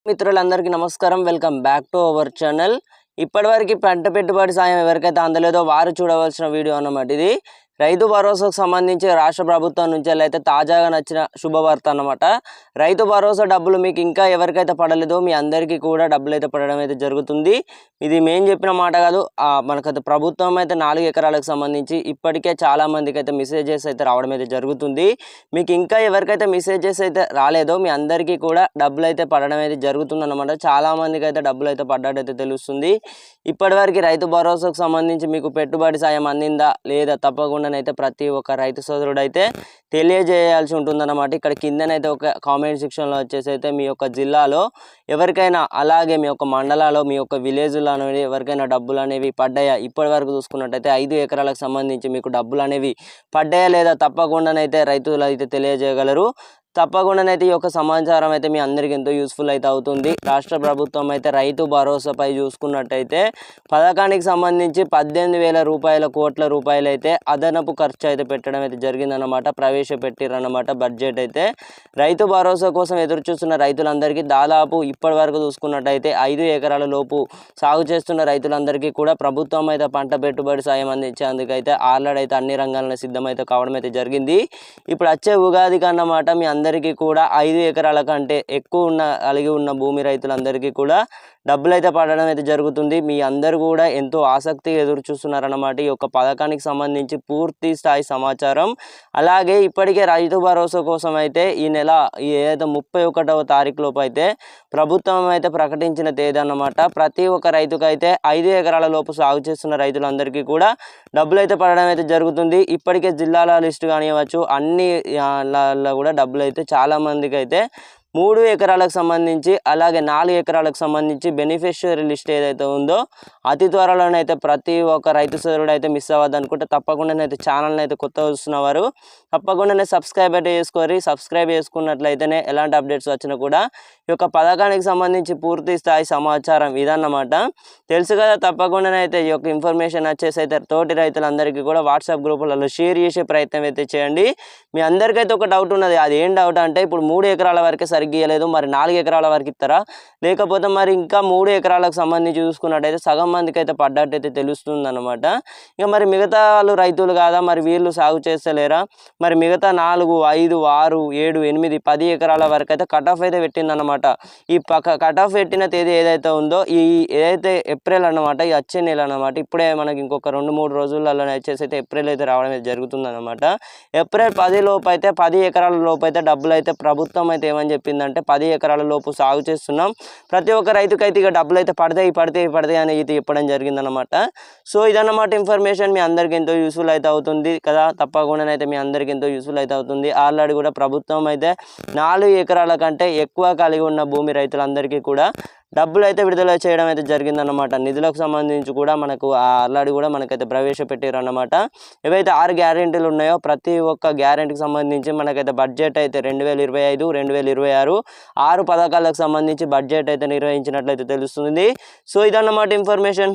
మిత్రులందరికీ నమస్కారం. Welcome back to our channel. ఇప్పటివరకు పంట పెట్టుబడి సాయం ఎవరికైతే అందలేదో వారు చూడవలసిన వీడియో అన్నమాట ఇది. రైతు భరోసాకు సంబంధించి రాష్ట్ర ప్రభుత్వం నుంచి అయితే తాజాగా నచ్చిన శుభవార్త అన్నమాట. రైతు భరోసా డబ్బులు మీకు ఇంకా ఎవరికైతే పడలేదో మీ అందరికీ కూడా డబ్బులు అయితే పడడం అయితే జరుగుతుంది. ఇది మేము చెప్పిన మాట కాదు, మనకైతే ప్రభుత్వం అయితే 4 ఎకరాలకు సంబంధించి ఇప్పటికే చాలా మందికి అయితే మెసేజెస్ అయితే రావడం అయితే జరుగుతుంది. మీకు ఇంకా ఎవరికైతే మెసేజెస్ అయితే రాలేదో మీ అందరికీ కూడా డబ్బులు అయితే పడడం అయితే జరుగుతుంది అన్నమాట. చాలా మందికి అయితే డబ్బులు అయితే పడ్డట్టయితే తెలుస్తుంది. ఇప్పటివరకు రైతు భరోసాకు సంబంధించి మీకు పెట్టుబడి సాయం అందిందా లేదా తప్పకుండానైతే ప్రతి ఒక్క రైతు సోదరుడు అయితే తెలియజేయాల్సి ఉంటుందన్నమాట. ఇక్కడ కిందనైతే ఒక కామెంట్ సెక్షన్లో వచ్చేసి అయితే మీ యొక్క జిల్లాలో ఎవరికైనా అలాగే మీ యొక్క మండలాల్లో మీ యొక్క విలేజ్లో అనేవి ఎవరికైనా డబ్బులు అనేవి పడ్డాయా, ఇప్పటి వరకు చూసుకున్నట్టయితే 5 ఎకరాలకు సంబంధించి మీకు డబ్బులు అనేవి పడ్డాయా లేదా తప్పకుండానైతే రైతులు అయితే తెలియజేయగలరు. తప్పకుండానైతే ఈ యొక్క సమాచారం అయితే మీ అందరికీ ఎంతో యూస్ఫుల్ అయితే అవుతుంది. రాష్ట్ర ప్రభుత్వం అయితే రైతు భరోసాపై చూసుకున్నట్టయితే పథకానికి సంబంధించి 18,000 కోట్ల రూపాయలు అయితే అదనపు ఖర్చు అయితే పెట్టడం అయితే జరిగిందన్నమాట. ప్రవేశపెట్టిరన్నమాట బడ్జెట్ అయితే. రైతు భరోసా కోసం ఎదురు చూస్తున్న రైతులందరికీ దాదాపు ఇప్పటి వరకు చూసుకున్నట్టయితే 5 ఎకరాల లోపు సాగు చేస్తున్న రైతులందరికీ కూడా ప్రభుత్వం అయితే పంట పెట్టుబడి సాయం అందించేందుకైతే ఆల్రెడీ అయితే అన్ని రంగాలను సిద్ధమైతే కావడం అయితే జరిగింది. ఇప్పుడు వచ్చే ఉగాదికి అన్నమాట మీ అందరికీ కూడా 5 ఎకరాల కంటే ఎక్కువ కలిగి ఉన్న భూమి రైతులందరికీ కూడా డబ్బులు అయితే పడడం అయితే జరుగుతుంది. మీ అందరూ కూడా ఎంతో ఆసక్తిగా ఎదురు చూస్తున్నారన్నమాట ఈ యొక్క పథకానికి సంబంధించి పూర్తి స్థాయి సమాచారం. అలాగే ఇప్పటికే రైతు భరోసా కోసం అయితే ఈ నెల ఏదైతే 31వ తారీఖు లోపు అయితే ప్రభుత్వం అయితే ప్రకటించిన తేదీ అన్నమాట. ప్రతి ఒక్క రైతుకైతే 5 ఎకరాల లోపు సాగు చేస్తున్న రైతులందరికీ కూడా డబ్బులు అయితే పడడం అయితే జరుగుతుంది. ఇప్పటికే జిల్లాల లిస్టు కానివ్వచ్చు అన్ని కూడా డబ్బులు అయితే చాలా మందికి అయితే 3 ఎకరాలకు సంబంధించి అలాగే 4 ఎకరాలకు సంబంధించి బెనిఫిషియరీ లిస్ట్ ఏదైతే ఉందో అతి త్వరలోనైతే ప్రతి ఒక్క రైతు సోదరుడు అయితే మిస్ అవ్వద్దు అనుకుంటే తప్పకుండానైతే ఛానల్ని అయితే కొత్త చూస్తున్నవారు తప్పకుండానే సబ్స్క్రైబ్ అయితే చేసుకోరి. సబ్స్క్రైబ్ చేసుకున్నట్లయితేనే ఎలాంటి అప్డేట్స్ వచ్చినా కూడా ఈ యొక్క పథకానికి సంబంధించి పూర్తి స్థాయి సమాచారం ఇదన్నమాట. తెలుసు కదా, తప్పకుండానైతే ఈ యొక్క ఇన్ఫర్మేషన్ వచ్చేసి అయితే తోటి రైతులందరికీ కూడా వాట్సాప్ గ్రూపులలో షేర్ చేసే ప్రయత్నం అయితే చేయండి. మీ అందరికైతే ఒక డౌట్ ఉన్నది, అది ఏం డౌట్ అంటే ఇప్పుడు 3 ఎకరాల వరకే సరిగ్గా ఇవ్వలేదు, మరి 4 ఎకరాల వరకు ఇస్తారా, లేకపోతే మరి ఇంకా 3 ఎకరాలకు సంబంధించి చూసుకున్నట్టయితే సగం మందికి అయితే పడ్డట్టయితే తెలుస్తుంది అనమాట. ఇక మరి మిగతా వాళ్ళు రైతులు కాదా, మరి వీళ్ళు సాగు చేస్తలేరా, మరి మిగతా 4, 5, 6, 7, 8, 10 ఎకరాల వరకు అయితే కట్ ఆఫ్ అయితే పెట్టిందన్నమాట. ఈ కట్ ఆఫ్ పెట్టిన తేదీ ఏదైతే ఉందో ఈ ఏదైతే ఏప్రిల్ అన్నమాట, ఈ వచ్చే నెల అన్నమాట. ఇప్పుడే మనకి ఇంకొక 2-3 రోజులలో వచ్చేసి అయితే ఏప్రిల్ అయితే రావడం అయితే జరుగుతుంది అనమాట. ఏప్రిల్ 10 లోపు అయితే 10 ఎకరాల లోపు అయితే డబ్బులు అయితే ప్రభుత్వం అయితే ఏమని చెప్పిందంటే 10 ఎకరాల లోపు సాగు చేస్తున్నాం ప్రతి ఒక్క రైతుకైతే ఇక డబ్బులు అయితే పడతాయి అని అయితే చెప్పడం జరిగిందనమాట. సో ఇదన్నమాట ఇన్ఫర్మేషన్ మీ అందరికీ ఎంతో యూస్ఫుల్ అయితే అవుతుంది కదా. తప్పకుండానైతే మీ అందరికీ ఎంతో యూస్ఫుల్ అయితే అవుతుంది. ఆల్రెడీ కూడా ప్రభుత్వం అయితే 4 ఎకరాల కంటే ఎక్కువ కలిగి ఉన్న భూమి రైతులందరికీ కూడా డబ్బులు అయితే విడుదల చేయడం అయితే జరిగిందన్నమాట. నిధులకు సంబంధించి కూడా మనకు ఆల్రెడీ కూడా మనకైతే ప్రవేశపెట్టారు అన్నమాట. ఏవైతే 6 గ్యారెంటీలు ఉన్నాయో ప్రతి ఒక్క గ్యారెంటీకి సంబంధించి మనకైతే బడ్జెట్ అయితే 2025, 2026 6 పథకాలకు సంబంధించి బడ్జెట్ అయితే నిర్వహించినట్లయితే తెలుస్తుంది. సో ఇదన్నమాట ఇన్ఫర్మేషన్.